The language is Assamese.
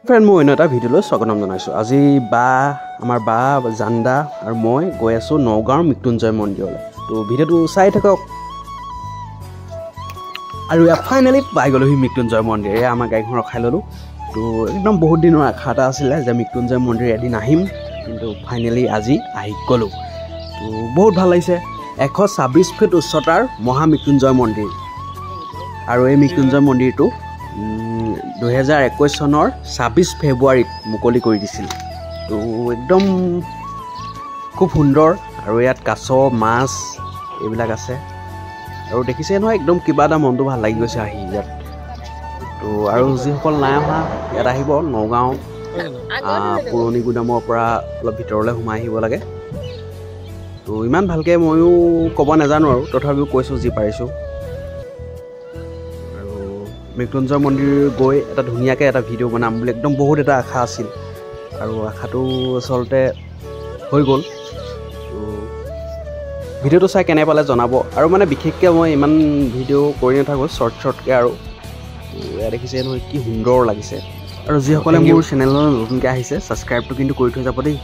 ফ্ৰেণ্ড মই অন্য এটা ভিডিঅ'লৈ স্বাগতম জনাইছোঁ। আজি আমাৰ বা জান্দা আৰু মই গৈ আছোঁ নগাঁৱৰ মৃত্যুঞ্জয় মন্দিৰলৈ। তো ভিডিঅ'টো চাই থাকক। আৰু ইয়াত ফাইনেলি পাই গ'লোহি মৃত্যুঞ্জয় মন্দিৰ। এয়া আমাৰ গাড়ীখন ৰখাই ল'লোঁ। তো একদম বহুত দিনৰ আশা এটা আছিলে যে মৃত্যুঞ্জয় মন্দিৰ এদিন আহিম, কিন্তু ফাইনেলি আজি আহি গ'লোঁ। তো বহুত ভাল লাগিছে। 126 ফিট উচ্চতাৰ মহামৃত্যুঞ্জয় মন্দিৰ। আৰু এই মৃত্যুঞ্জয় মন্দিৰটো 2021 চনৰ 26 ফেব্ৰুৱাৰীত মুকলি কৰি দিছিল। তো একদম খুব সুন্দৰ। আৰু ইয়াত কাছ মাছ এইবিলাক আছে। আৰু দেখিছে নহয় একদম কিবা এটা মনটো ভাল লাগি গৈছে আহি ইয়াত। তো আৰু যিসকল নাই অহা ইয়াত আহিব। নগাঁও পুৰণি গুদামৰ পৰা অলপ ভিতৰলৈ সোমাই আহিব লাগে। তো ইমান ভালকৈ ময়ো ক'ব নাজানো, আৰু তথাপিও কৈছোঁ যি পাৰিছোঁ। মৃত্যুঞ্জয় মন্দিৰ গৈ এটা ধুনীয়াকৈ এটা ভিডিঅ' বনাম বুলি একদম বহুত এটা আশা আছিল, আৰু আশাটো আচলতে হৈ গ'ল। তো ভিডিঅ'টো চাই কেনে পালে জনাব। আৰু মানে বিশেষকৈ মই ইমান ভিডিঅ' কৰি নাথাকোঁ, শ্বৰ্টকৈ। আৰু এয়া দেখিছে নহয় কি সুন্দৰ লাগিছে। আৰু যিসকলে মোৰ চেনেললৈ নতুনকৈ আহিছে ছাবস্ক্ৰাইবটো কিন্তু কৰি থৈ যাব দেই।